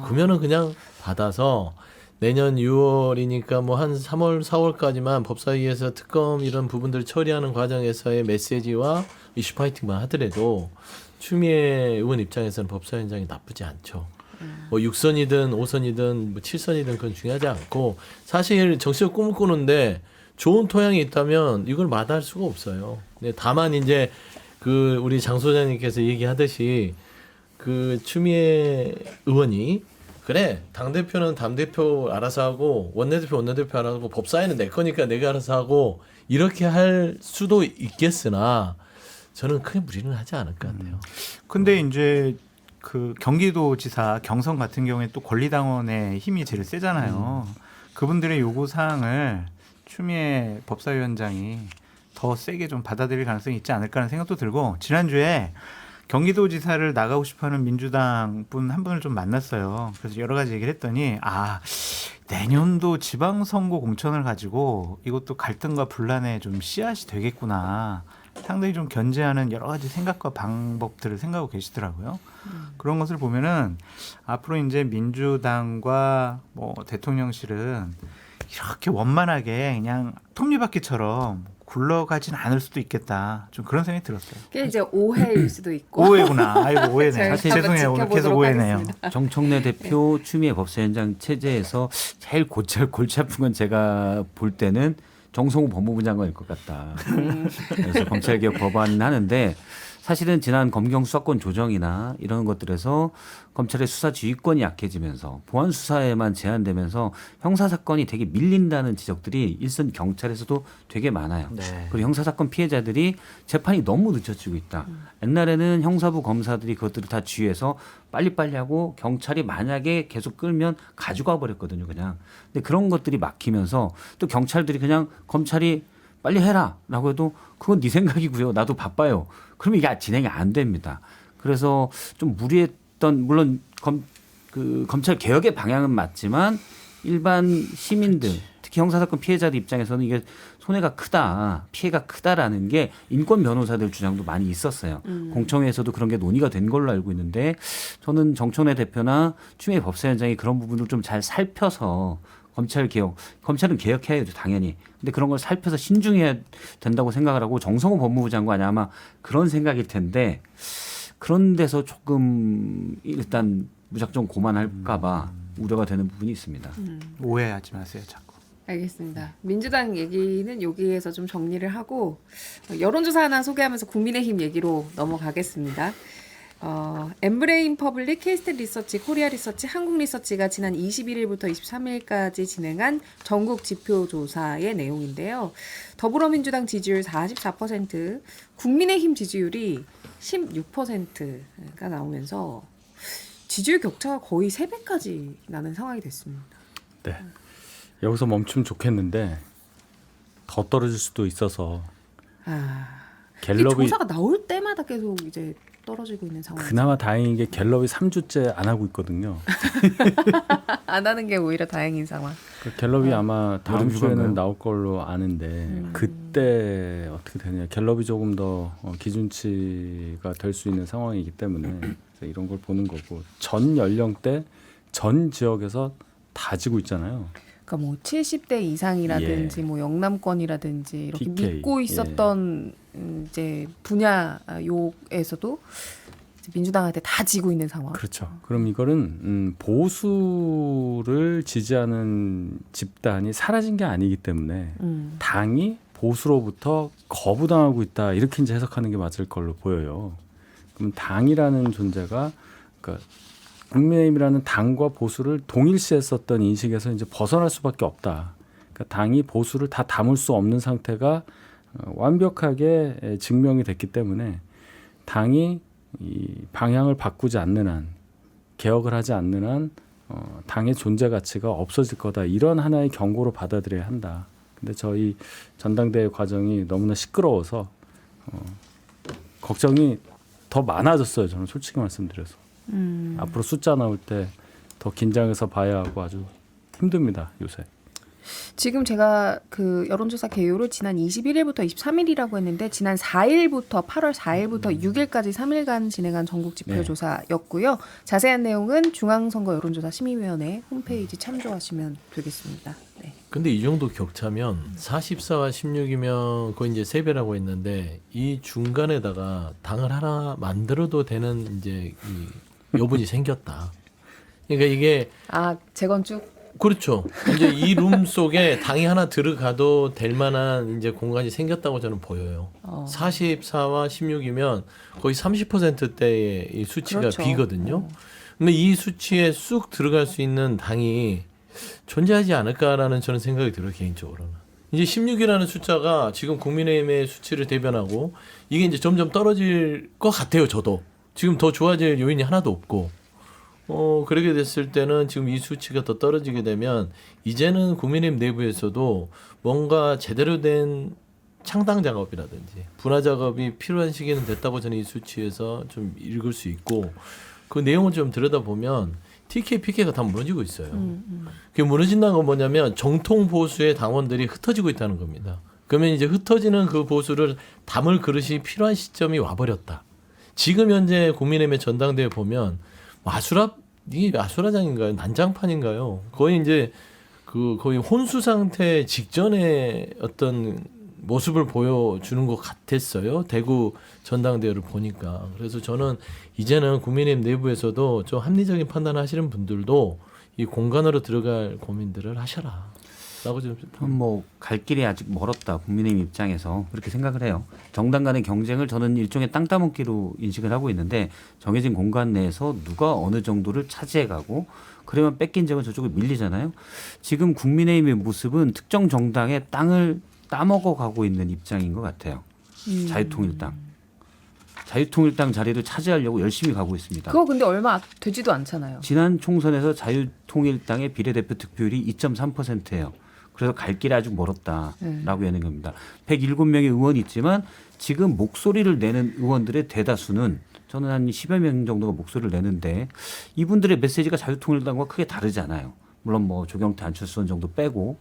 그러면은 그냥 받아서 내년 6월이니까 뭐 한 3월, 4월까지만 법사위에서 특검 이런 부분들을 처리하는 과정에서의 메시지와 이슈 파이팅만 하더라도 추미애 의원 입장에서는 법사위원장이 나쁘지 않죠. 뭐 6선이든 5선이든 뭐 7선이든 그건 중요하지 않고 사실 정치적 꿈을 꾸는데 좋은 토양이 있다면 이걸 마다할 수가 없어요. 근데 다만 이제 그 우리 장 소장님께서 얘기하듯이 그 추미애 의원이 그래 당대표는 당대표 알아서 하고 원내대표 알아서 하고 법사위는 내 거니까 내가 알아서 하고 이렇게 할 수도 있겠으나 저는 크게 무리는 하지 않을 것 같아요. 근데 이제 그 경기도지사 경선 같은 경우에 또 권리당원의 힘이 제일 세잖아요. 그분들의 요구 사항을 추미애 법사위원장이 더 세게 좀 받아들일 가능성이 있지 않을까라는 생각도 들고 지난주에 경기도지사를 나가고 싶어하는 민주당 분 한 분을 좀 만났어요. 그래서 여러 가지 얘기를 했더니 내년도 지방선거 공천을 가지고 이것도 갈등과 분란의 좀 씨앗이 되겠구나. 상당히 좀 견제하는 여러 가지 생각과 방법들을 생각하고 계시더라고요. 그런 것을 보면은 앞으로 이제 민주당과 뭐 대통령실은 이렇게 원만하게 그냥 톱니바퀴처럼 굴러가진 않을 수도 있겠다. 좀 그런 생각이 들었어요. 그게 이제 오해일 수도 있고. 오해구나. 아이고 오해네. 저희가 사실 한번 죄송해요. 오늘 계속 지켜보도록 오해네요. 하겠습니다. 정청래 대표 추미애 법사위원장 체제에서 제일 골치 아픈 건 제가 볼 때는 정성호 법무부 장관일 것 같다. 그래서 검찰개혁 법안 하는데 사실은 지난 검경 수사권 조정이나 이런 것들에서 검찰의 수사 지휘권이 약해지면서 보안 수사에만 제한되면서 형사 사건이 되게 밀린다는 지적들이 일선 경찰에서도 되게 많아요. 네. 그리고 형사 사건 피해자들이 재판이 너무 늦춰지고 있다. 옛날에는 형사부 검사들이 그것들을 다 지휘해서 빨리빨리 하고 경찰이 만약에 계속 끌면 가져가 버렸거든요, 그냥. 근데 그런 것들이 막히면서 또 경찰들이 그냥 검찰이 빨리 해라라고 해도 그건 네 생각이고요. 나도 바빠요. 그러면 이게 진행이 안 됩니다. 그래서 좀 무리했던 물론 검찰 개혁의 방향은 맞지만 일반 시민들 특히 형사사건 피해자들 입장에서는 이게 손해가 크다, 피해가 크다라는 게 인권 변호사들 주장도 많이 있었어요. 공청회에서도 그런 게 논의가 된 걸로 알고 있는데 저는 정청래 대표나 추미애 법사위원장이 그런 부분을 좀 잘 살펴서 검찰 개혁, 검찰은 개혁해야죠 당연히. 근데 그런 걸 살펴서 신중해야 된다고 생각을 하고 정성호 법무부 장관이 아마 그런 생각일 텐데 그런 데서 조금 일단 무작정 고만할까봐 우려가 되는 부분이 있습니다. 오해하지 마세요, 자꾸. 알겠습니다. 민주당 얘기는 여기에서 좀 정리를 하고 여론조사 하나 소개하면서 국민의힘 얘기로 넘어가겠습니다. 엠브레인 퍼블릭, K-스탯 리서치, 코리아 리서치, 한국 리서치가 지난 21일부터 23일까지 진행한 전국 지표조사의 내용인데요. 더불어민주당 지지율 44%, 국민의힘 지지율이 16%가 나오면서 지지율 격차가 거의 3배까지 나는 상황이 됐습니다. 네. 여기서 멈추면 좋겠는데 더 떨어질 수도 있어서 이게 갤럽이 조사가 나올 때마다 계속 이제 떨어지고 있는 상황. 그나마 다행인 게 갤럽이 3주째 안 하고 있거든요. 안 하는 게 오히려 다행인 상황. 그 갤럽이 아마 다음 여름 휴가인가요? 주에는 나올 걸로 아는데 그때 어떻게 되냐. 갤럽이 조금 더 기준치가 될 수 있는 상황이기 때문에 그래서 이런 걸 보는 거고 전 연령대 전 지역에서 다 지고 있잖아요. 그러니까 뭐 70대 이상이라든지 뭐 영남권이라든지 이렇게 TK, 믿고 있었던 이제 분야 욕에서도 이제 민주당한테 다 지고 있는 상황. 그렇죠. 그럼 이거는 보수를 지지하는 집단이 사라진 게 아니기 때문에 당이 보수로부터 거부당하고 있다 이렇게 이제 해석하는 게 맞을 걸로 보여요. 그럼 당이라는 존재가 그러니까 국민의힘이라는 당과 보수를 동일시했었던 인식에서 이제 벗어날 수밖에 없다. 그러니까 당이 보수를 다 담을 수 없는 상태가 완벽하게 증명이 됐기 때문에 당이 이 방향을 바꾸지 않는 한, 개혁을 하지 않는 한 당의 존재 가치가 없어질 거다. 이런 하나의 경고로 받아들여야 한다. 근데 저희 전당대회 과정이 너무나 시끄러워서 걱정이 더 많아졌어요. 저는 솔직히 말씀드려서. 앞으로 숫자 나올 때 더 긴장해서 봐야 하고 아주 힘듭니다. 요새. 지금 제가 그 여론조사 개요를 지난 21일부터 23일이라고 했는데 지난 4일부터 8월 4일부터 6일까지 3일간 진행한 전국 지표조사였고요. 자세한 내용은 중앙선거 여론조사 심의위원회 홈페이지 참조하시면 되겠습니다. 네. 근데 이 정도 격차면 44와 16이면 거의 이제 3배라고 했는데 이 중간에다가 당을 하나 만들어도 되는 이제 이 여분이 생겼다. 그러니까 이게 재건축. 그렇죠. 이제 이 룸 속에 당이 하나 들어가도 될 만한 이제 공간이 생겼다고 저는 보여요. 44와 16이면 거의 30%대의 이 수치가 그렇죠. 비거든요. 근데 이 수치에 쑥 들어갈 수 있는 당이 존재하지 않을까라는 저는 생각이 들어요, 개인적으로는. 이제 16이라는 숫자가 지금 국민의힘의 수치를 대변하고 이게 이제 점점 떨어질 것 같아요, 저도. 지금 더 좋아질 요인이 하나도 없고. 그렇게 됐을 때는 지금 이 수치가 더 떨어지게 되면 이제는 국민의힘 내부에서도 뭔가 제대로 된 창당 작업이라든지 분화 작업이 필요한 시기는 됐다고 저는 이 수치에서 좀 읽을 수 있고 그 내용을 좀 들여다보면 TK, PK가 다 무너지고 있어요. 그게 무너진다는 건 뭐냐면 정통 보수의 당원들이 흩어지고 있다는 겁니다. 그러면 이제 흩어지는 그 보수를 담을 그릇이 필요한 시점이 와버렸다. 지금 현재 국민의힘의 전당대회 보면 이게 아수라장인가요? 난장판인가요? 거의 이제 거의 혼수 상태 직전의 어떤 모습을 보여주는 것 같았어요. 대구 전당대회를 보니까. 그래서 저는 이제는 국민의힘 내부에서도 좀 합리적인 판단을 하시는 분들도 이 공간으로 들어갈 고민들을 하셔라. 라고 좀 뭐 갈 길이 아직 멀었다. 국민의힘 입장에서 그렇게 생각을 해요. 정당 간의 경쟁을 저는 일종의 땅 따먹기로 인식을 하고 있는데 정해진 공간 내에서 누가 어느 정도를 차지해가고 그러면 뺏긴 적은 저쪽으로 밀리잖아요. 지금 국민의힘의 모습은 특정 정당의 땅을 따먹어 가고 있는 입장인 것 같아요. 자유통일당. 자유통일당 자리를 차지하려고 열심히 가고 있습니다. 그거 근데 얼마 되지도 않잖아요. 지난 총선에서 자유통일당의 비례대표 득표율이 2.3%예요. 그래서 갈 길이 아주 멀었다라고 하는 겁니다. 107명의 의원이 있지만 지금 목소리를 내는 의원들의 대다수는 저는 한 10여 명 정도가 목소리를 내는데 이분들의 메시지가 자유통일당과 크게 다르지 않아요. 물론 뭐 조경태, 안철수 의원 정도 빼고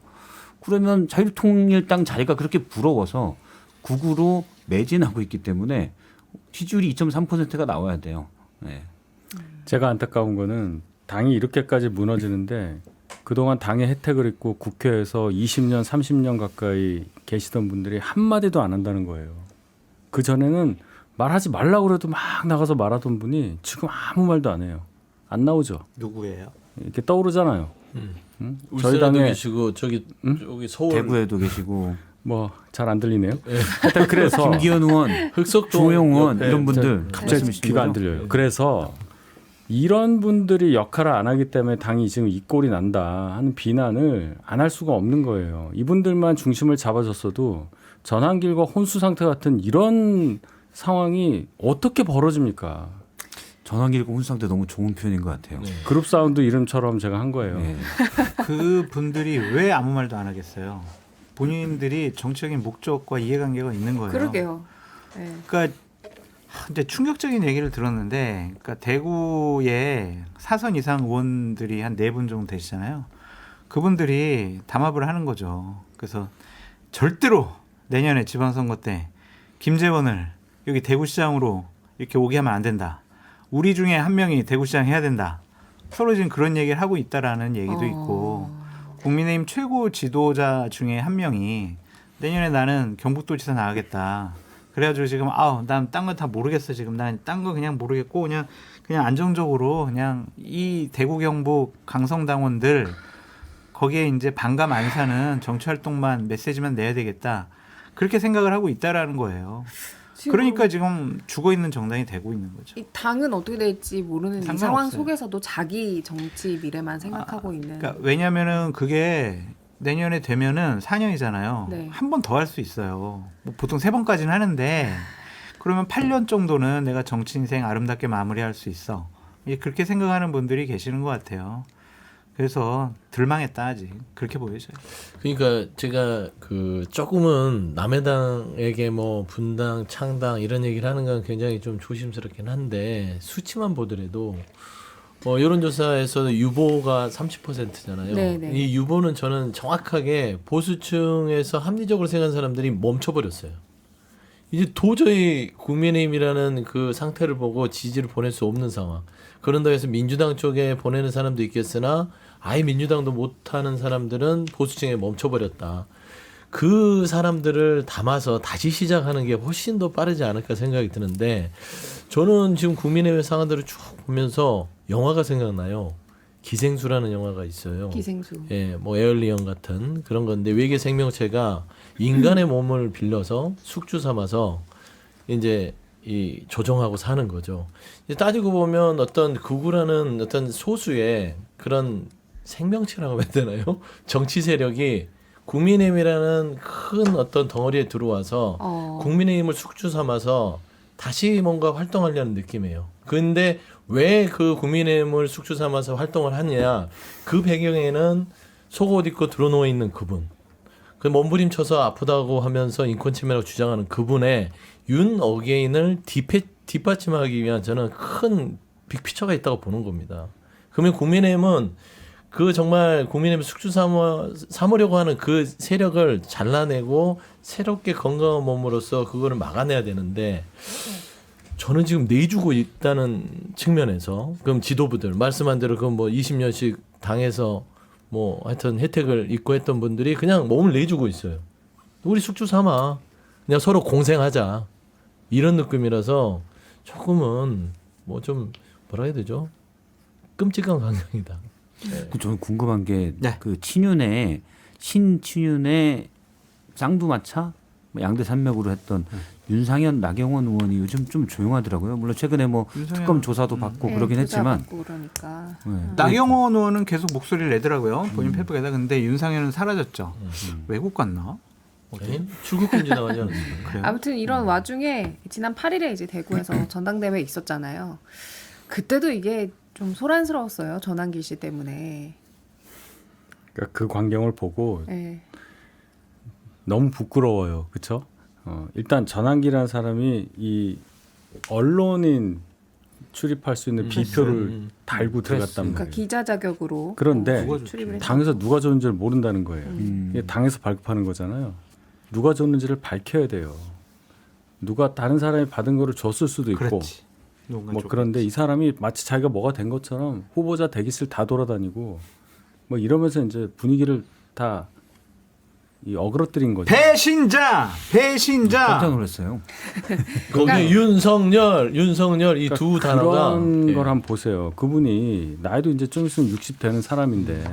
그러면 자유통일당 자리가 그렇게 부러워서 국으로 매진하고 있기 때문에 지지율이 2.3%가 나와야 돼요. 네. 제가 안타까운 거는 당이 이렇게까지 무너지는데 그동안 당의 혜택을 입고 국회에서 20년, 30년 가까이 계시던 분들이 한마디도 안 한다는 거예요. 그전에는 말하지 말라고 그래도 막 나가서 말하던 분이 지금 아무 말도 안 해요. 안 나오죠. 누구예요? 이렇게 떠오르잖아요. 응? 저희 울산에도 당에 계시고 저기 서울 대구에도 계시고 뭐 잘 안 들리네요. 하여튼 그래서 김기현 의원, 흑석동 조영 의원 옆에 이런 분들 갑자기 귀가 안 들려요. 그래서 이런 분들이 역할을 안 하기 때문에 당이 지금 이 꼴이 난다 하는 비난을 안 할 수가 없는 거예요. 이분들만 중심을 잡아줬어도 전환길과 혼수 상태 같은 이런 상황이 어떻게 벌어집니까? 전환기일고 훈수상태 너무 좋은 표현인 것 같아요. 네. 그룹 사운드 이름처럼 제가 한 거예요. 네. 그 분들이 왜 아무 말도 안 하겠어요? 본인들이 정치적인 목적과 이해관계가 있는 거예요. 그러게요. 네. 그러니까 이제 충격적인 얘기를 들었는데, 그러니까 대구에 4선 이상 의원들이 한 4분 정도 되시잖아요. 그분들이 담합을 하는 거죠. 그래서 절대로 내년에 지방선거 때 김재원을 여기 대구시장으로 이렇게 오게 하면 안 된다. 우리 중에 한 명이 대구시장 해야 된다. 서로 지금 그런 얘기를 하고 있다라는 얘기도 있고, 국민의힘 최고 지도자 중에 한 명이 내년에 나는 경북도지사 나가겠다. 그래가지고 지금 난 딴 거 다 모르겠어. 지금 난 딴 거 그냥 모르겠고 그냥 안정적으로 그냥 이 대구 경북 강성당원들 거기에 이제 반감 안 사는 정치 활동만 메시지만 내야 되겠다. 그렇게 생각을 하고 있다라는 거예요. 지금 그러니까 지금 죽어 있는 정당이 되고 있는 거죠. 이 당은 어떻게 될지 모르는 이 상관없어요. 상황 속에서도 자기 정치 미래만 생각하고 있는. 그러니까 왜냐면은 그게 내년에 되면은 4년이잖아요. 네. 한 번 더 할 수 있어요. 뭐 보통 3번까지는 하는데 그러면 8년 정도는 내가 정치 인생 아름답게 마무리할 수 있어. 그렇게 생각하는 분들이 계시는 것 같아요. 그래서 덜 망했다 아직 그렇게 보여져요. 그러니까 제가 그 조금은 남의 당에게 뭐 분당, 창당 이런 얘기를 하는 건 굉장히 좀 조심스럽긴 한데 수치만 보더라도 여론조사에서 유보가 30%잖아요. 네네. 이 유보는 저는 정확하게 보수층에서 합리적으로 생각하는 사람들이 멈춰버렸어요. 이제 도저히 국민의힘이라는 그 상태를 보고 지지를 보낼 수 없는 상황. 그런다고 해서 민주당 쪽에 보내는 사람도 있겠으나 아예 민주당도 못하는 사람들은 보수층에 멈춰버렸다. 그 사람들을 담아서 다시 시작하는 게 훨씬 더 빠르지 않을까 생각이 드는데 저는 지금 국민의힘 상황들을 쭉 보면서 영화가 생각나요. 기생수라는 영화가 있어요. 기생수. 예, 뭐 에얼리언 같은 그런 건데 외계 생명체가 인간의 몸을 빌려서 숙주 삼아서 이제 이 조종하고 사는 거죠. 이제 따지고 보면 어떤 극우라는 어떤 소수의 그런 생명체라고 해야 되나요? 정치 세력이 국민의힘이라는 큰 어떤 덩어리에 들어와서 국민의힘을 숙주 삼아서 다시 뭔가 활동하려는 느낌이에요. 근데 왜 그 국민의힘을 숙주 삼아서 활동을 하느냐? 그 배경에는 속옷 입고 들어누워 있는 그분. 그 몸부림쳐서 아프다고 하면서 인권 침해라고 주장하는 그분의 윤 어게인을 뒷받침하기 위한 저는 큰 빅피처가 있다고 보는 겁니다. 그러면 국민의힘은 그 정말 국민의힘을 숙주 삼으려고 하는 그 세력을 잘라내고 새롭게 건강한 몸으로서 그거를 막아내야 되는데 저는 지금 내주고 있다는 측면에서 그럼 지도부들 말씀한 대로 그 뭐 20년씩 당에서 뭐 하여튼 혜택을 입고 했던 분들이 그냥 몸을 내주고 있어요. 우리 숙주 삼아 그냥 서로 공생하자 이런 느낌이라서 조금은 뭐 좀 뭐라 해야 되죠? 끔찍한 광경이다. 그 저는 궁금한 게 네. 그 신친윤의 쌍두마차 양대 산맥으로 했던 윤상현, 나경원 의원이 요즘 좀 조용하더라고요. 물론 최근에 뭐 윤상현, 특검 조사도 받고 네, 그러긴 조사 했지만 받고 그러니까. 네. 나경원 의원은 계속 목소리를 내더라고요. 본인 페이북에다. 근데 윤상현은 사라졌죠. 외국 갔나? 출국 금지 나가지 않았어요? 그래요? 아무튼 이런 와중에 지난 8일에 이제 대구에서 전당대회 있었잖아요. 그때도 이게 좀 소란스러웠어요. 전환기 씨 때문에. 그러니까 그 광경을 보고 네. 너무 부끄러워요. 그렇죠? 일단 전환기라는 사람이 이 언론인 출입할 수 있는 비표를 달고 들어갔단 그러니까 말이에요. 기자 자격으로 그런데 출입을 했죠. 당에서 누가 줬는지를 모른다는 거예요. 음. 이게 당에서 발급하는 거잖아요. 누가 줬는지를 밝혀야 돼요. 누가 다른 사람이 받은 거를 줬을 수도 있고 그렇지. 누군가 뭐 좀- 그런데 이 사람이 마치 자기가 뭐가 된 것처럼 후보자 대기실 다 돌아다니고 뭐 이러면서 이제 분위기를 다 이 어그러뜨린 거죠. 배신자. 깜짝 놀랐어요. 거기 윤석열 이 그러니까 두 단어가 그런 예. 걸 한번 보세요. 그분이 나이도 이제 좀 있으면 60 되는 사람인데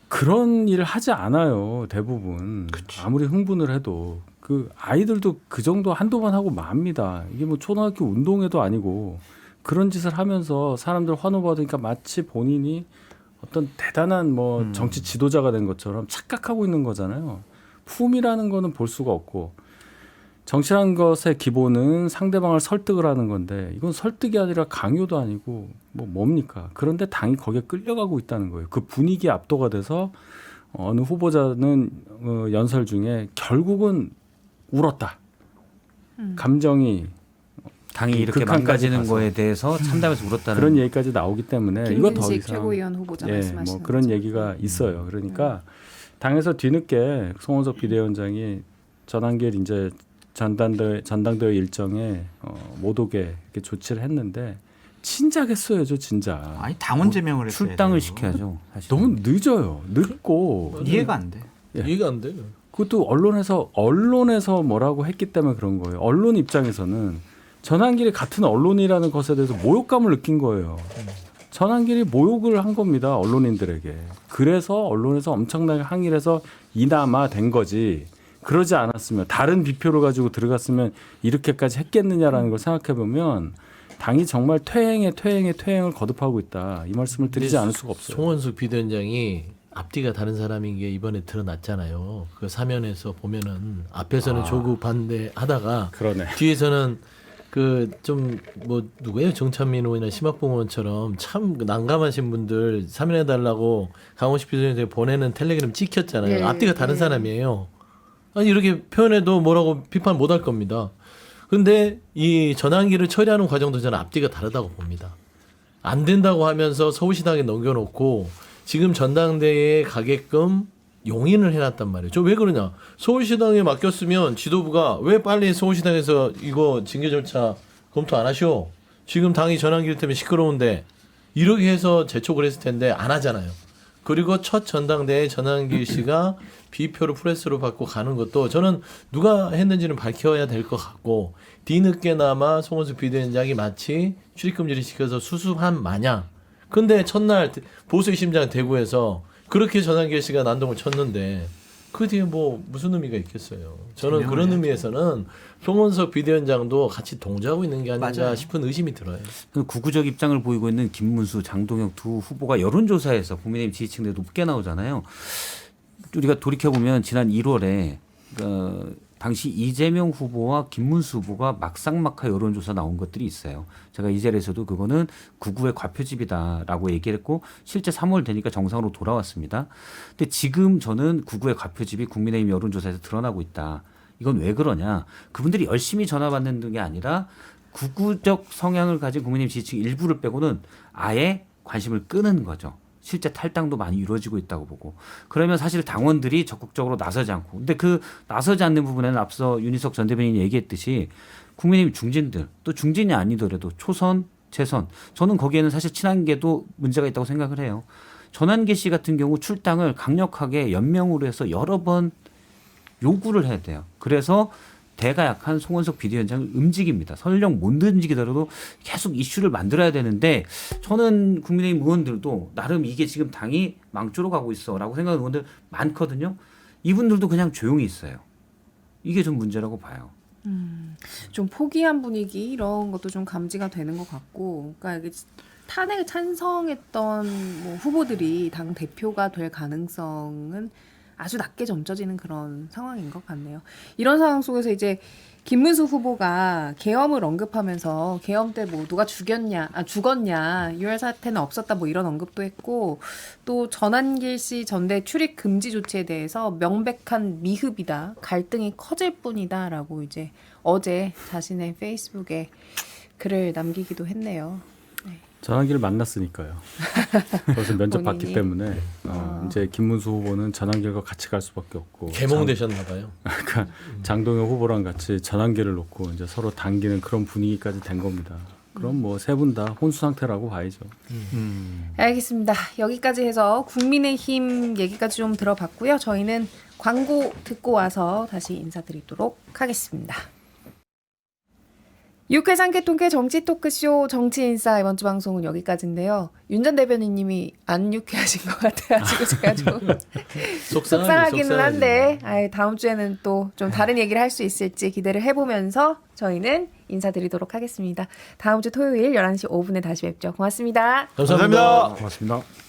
그런 일을 하지 않아요. 대부분 아무리 흥분을 해도 그 아이들도 그 정도 한두 번 하고 맙니다. 이게 뭐 초등학교 운동회도 아니고 그런 짓을 하면서 사람들 환호받으니까 마치 본인이 어떤 대단한 뭐 정치 지도자가 된 것처럼 착각하고 있는 거잖아요. 품이라는 거는 볼 수가 없고 정치라는 것의 기본은 상대방을 설득을 하는 건데 이건 설득이 아니라 강요도 아니고 뭡니까? 그런데 당이 거기에 끌려가고 있다는 거예요. 그 분위기에 압도가 돼서 어느 후보자는 연설 중에 결국은 울었다. 감정이 당이 이렇게 극한까지 망가지는 가서. 거에 대해서 참담해서 울었다는 그런 얘기까지 나오기 때문에 이거 더 김민식 이상 최고위원 후보자 말씀하시는 뭐 그런 거죠. 얘기가 있어요. 그러니까 당에서 뒤늦게 송원석 비대위원장이 전한길 이제 전당대회 일정에 못 오게 이렇게 조치를 했는데 진작했어야죠, 진작. 아니 당원 제명을 했어요. 출당을 시켜야죠. 사실. 너무 늦어요. 늦고 이해가 안 돼. 이해가 안 돼요. 그것도 언론에서 뭐라고 했기 때문에 그런 거예요. 언론 입장에서는 전한길이 같은 언론이라는 것에 대해서 모욕감을 느낀 거예요. 전한길이 모욕을 한 겁니다, 언론인들에게. 그래서 언론에서 엄청나게 항의를 해서 이나마 된 거지. 그러지 않았으면 다른 비표를 가지고 들어갔으면 이렇게까지 했겠느냐라는 걸 생각해 보면 당이 정말 퇴행을 거듭하고 있다. 이 말씀을 드리지 않을 수가 없어요. 송원석 비대위원장이 앞뒤가 다른 사람인 게 이번에 드러났잖아요. 그 사면에서 보면은 앞에서는 조국 반대하다가 그러네. 뒤에서는 그 좀 뭐 누구예요? 정찬민 의원이나 심학봉 의원처럼 참 난감하신 분들 사면해 달라고 강원식 비대위원장이 보내는 텔레그램 찍혔잖아요. 예, 앞뒤가 다른 예. 사람이에요. 아니 이렇게 표현해도 뭐라고 비판 못 할 겁니다. 근데 이 전환기를 처리하는 과정도 저는 앞뒤가 다르다고 봅니다. 안 된다고 하면서 서울시당에 넘겨놓고 지금 전당대회에 가게끔 용인을 해놨단 말이에요. 저 왜 그러냐? 서울시당에 맡겼으면 지도부가 왜 빨리 서울시당에서 이거 징계 절차 검토 안 하시오? 지금 당이 전환기 때문에 시끄러운데 이렇게 해서 재촉을 했을 텐데 안 하잖아요. 그리고 첫 전당대회 전환길 씨가 비표를 프레스로 받고 가는 것도 저는 누가 했는지는 밝혀야 될 것 같고 뒤늦게나마 송원석 비대위원장이 마치 출입금지를 시켜서 수습한 마냥 근데 첫날 보수의 심장 대구에서 그렇게 전환길 씨가 난동을 쳤는데 그 뒤에 뭐 무슨 의미가 있겠어요. 저는 그런 의미에서는 송원석 비대위원장도 같이 동조하고 있는 게 아닌가 맞아요. 싶은 의심이 들어요. 구구적 입장을 보이고 있는 김문수, 장동혁 두 후보가 여론조사에서 국민의힘 지지층대 높게 나오잖아요. 우리가 돌이켜보면 지난 1월에 당시 이재명 후보와 김문수 후보가 막상막하 여론조사 나온 것들이 있어요. 제가 이 자리에서도 그거는 구구의 과표집이다라고 얘기를 했고 실제 3월 되니까 정상으로 돌아왔습니다. 근데 지금 저는 구구의 과표집이 국민의힘 여론조사에서 드러나고 있다. 이건 왜 그러냐. 그분들이 열심히 전화 받는 게 아니라 구구적 성향을 가진 국민의힘 지지층 일부를 빼고는 아예 관심을 끄는 거죠. 실제 탈당도 많이 이루어지고 있다고 보고 그러면 사실 당원들이 적극적으로 나서지 않고 근데 그 나서지 않는 부분에는 앞서 윤희석 전 대변인이 얘기했듯이 국민의힘 중진들 또 중진이 아니더라도 초선, 재선 저는 거기에는 사실 친한계도 문제가 있다고 생각을 해요. 전한계 씨 같은 경우 출당을 강력하게 연명으로 해서 여러 번 요구를 해야 돼요. 그래서 대가 약한 송원석 비대위원장을 움직입니다. 설령 못 움직이더라도 계속 이슈를 만들어야 되는데 저는 국민의힘 의원들도 나름 이게 지금 당이 망조로 가고 있어라고 생각하는 의원들 많거든요. 이분들도 그냥 조용히 있어요. 이게 좀 문제라고 봐요. 좀 포기한 분위기 이런 것도 좀 감지가 되는 것 같고, 그러니까 이게 탄핵을 찬성했던 뭐 후보들이 당 대표가 될 가능성은 아주 낮게 점쳐지는 그런 상황인 것 같네요. 이런 상황 속에서 이제 김문수 후보가 계엄을 언급하면서 계엄 때 뭐 누가 죽었냐, 유혈 사태는 없었다 뭐 이런 언급도 했고 또 전한길 씨 전대 출입 금지 조치에 대해서 명백한 미흡이다, 갈등이 커질 뿐이다라고 이제 어제 자신의 페이스북에 글을 남기기도 했네요. 전한기를 만났으니까요. 그래서 면접 받기 본인이? 때문에 이제 김문수 후보는 전한길과 같이 갈 수밖에 없고 개몽되셨나 봐요. 그러니까 장동혁 후보랑 같이 전한기를 놓고 이제 서로 당기는 그런 분위기까지 된 겁니다. 그럼 뭐 세 분 다 혼수 상태라고 봐야죠. 알겠습니다. 여기까지 해서 국민의힘 얘기까지 좀 들어봤고요. 저희는 광고 듣고 와서 다시 인사드리도록 하겠습니다. 6회 상쾌통쾌 정치 토크쇼 정치인싸 이번 주 방송은 여기까지인데요. 윤 전 대변인님이 안 유쾌하신 것 같아가지고 제가 좀 속상하기는 한데 다음 주에는 또 좀 다른 얘기를 할 수 있을지 기대를 해보면서 저희는 인사드리도록 하겠습니다. 다음 주 토요일 11시 5분에 다시 뵙죠. 고맙습니다. 감사합니다. 고맙습니다.